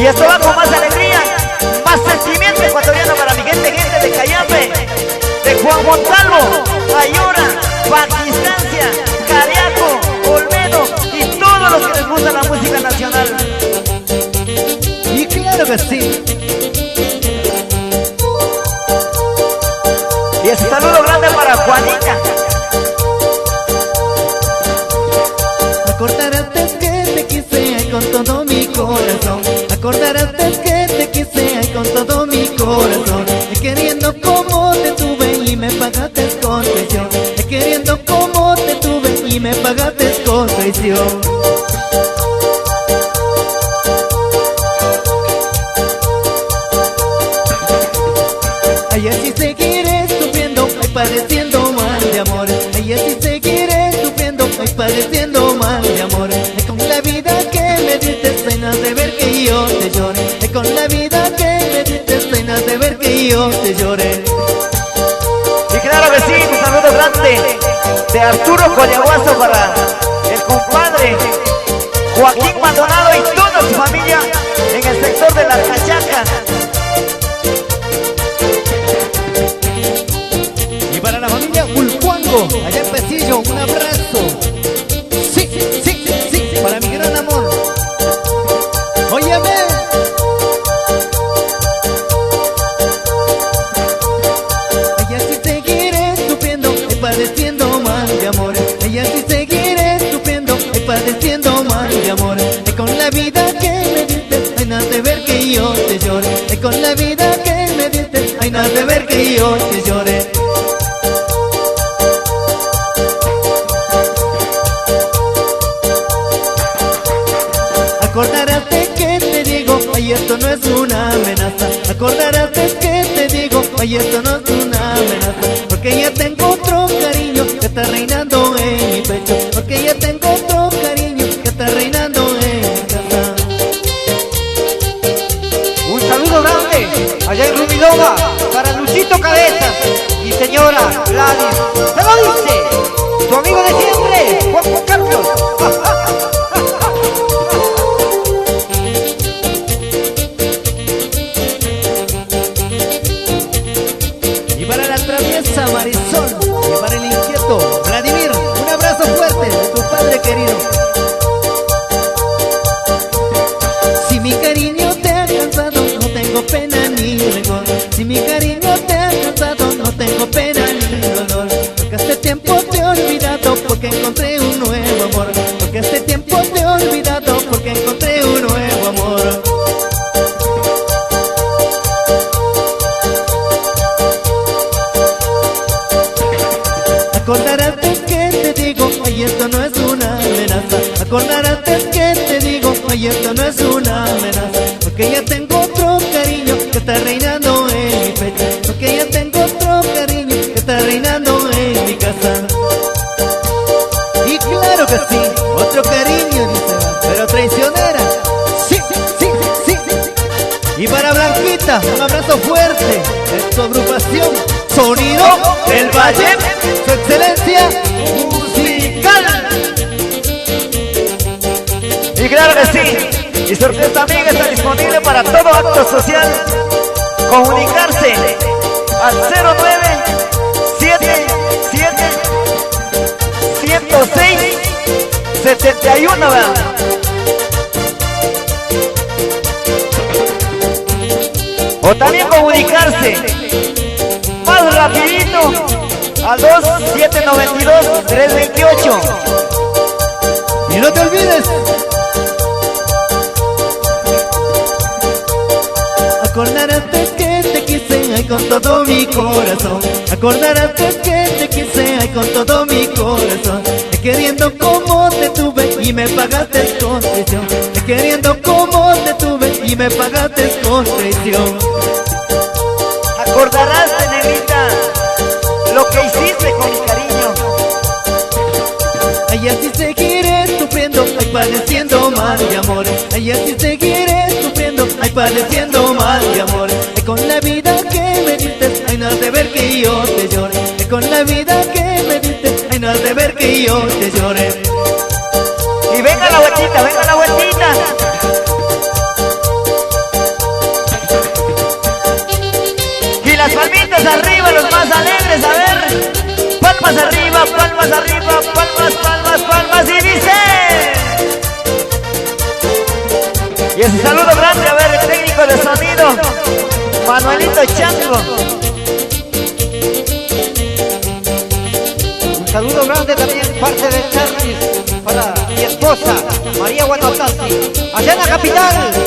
Y esto va con más alegría, más sentimiento ecuatoriano para mi gente de Cayambe, de Juan Montalvo, Ayora, Paquistancia, Cariaco, Olmedo y todos los que les gusta la música nacional. Y claro que sí. Y ese saludo grande para Juanita. Acordarás que te quise ay, con todo mi corazón. Acordarás que te quise ay, con todo mi corazón. Queriendo como te tuve y me pagaste con traición. Queriendo como te tuve y me pagaste con traición. Ay, así seguiré sufriendo, ay, padeciendo mal de amor. Ay, así seguiré sufriendo, ay, padeciendo mal de amor. Ay, con la vida que me diste, penas de ver que yo te llore. Ay, con la vida que me diste, penas de ver que yo te llore. Y claro que sí, un saludo grande de Arturo Collaguazo para el compadre Joaquín Maldonado y toda su familia en el sector de la Cachaca. Y para la familia Ulcuango, allá en Pesillo, un abrazo. Sí, sí, sí, para mi gran amor. Óyeme. Ay, así seguiré sufriendo, ay, padeciendo mal de amor. Ay, así seguiré sufriendo, ay, padeciendo mal de amor. Ay, con la vida que me diste, ay, nada de ver que yo te llore. Ay, con la vida que me diste, ay, nada de ver que yo te llore. Acordarás de que te digo, ay, esto no es una amenaza. Acordarás de que te digo, ay, esto no es una amenaza. Porque ya tengo otro cariño que está reinando en mi pecho. Porque ya tengo otro cariño que está reinando en mi casa. Un saludo grande allá en Rumiloga para Luchito Cabezas y señora Gladys. Se lo dice tu amigo de siempre, Juan Carlos. Y para la traviesa Marisol, y para el inquieto Vladimir, un abrazo fuerte de tu padre querido. Si mi cariño te ha cansado, no tengo pena ni rencor. Si mi cariño te ha cansado, no tengo pena ni dolor. Porque hace tiempo te he olvidado, porque encontré un nuevo amor. Porque hace tiempo te he olvidado, porque encontré un nuevo amor. Acordarás de que te digo, ay, esto no es una amenaza. Acordarás de que te digo, ay, esto no es una amenaza. Porque ya tengo otro cariño que está reinando en mi pecho. Porque ya tengo otro cariño que está reinando en mi casa. Y claro que sí, otro cariño, dice, pero traicionera. Sí, sí, sí, sí. Y para Blanquita, un abrazo fuerte de su agrupación Sonido del Valle, su excelencia musical. Y claro que sí, y su orquesta amiga está disponible para todo acto social. Comunicarse al 0977-106-71, ¿verdad? O también comunicarse más rapidito al 2792-328. Y no te olvides, acordarás de que te quise ay, con todo mi corazón. Acordarás de que te quise ay, con todo mi corazón. Queriendo como te tuve y me pagaste con traición. Queriendo como te tuve y me pagaste con traición. Acordarás, negrita, lo que hiciste con mi cariño. Ay, así seguiré sufriendo, ay, padeciendo mal de amor. Ay, así seguiré sufriendo, ay, padeciendo mal de amor. Ay, con la vida que me diste, ay, no has de ver que yo te llore. Ay, con la vida que me diste, ay, no has de ver que yo te llore. Y venga la vueltita, venga la vueltita. palmas arriba, palmas, palmas y dice. Y ese saludo grande, a ver, el técnico de sonido, Manuelito Chango. Un saludo grande también, parte de Charlie, para mi esposa, María Guanotasi, allá en la capital.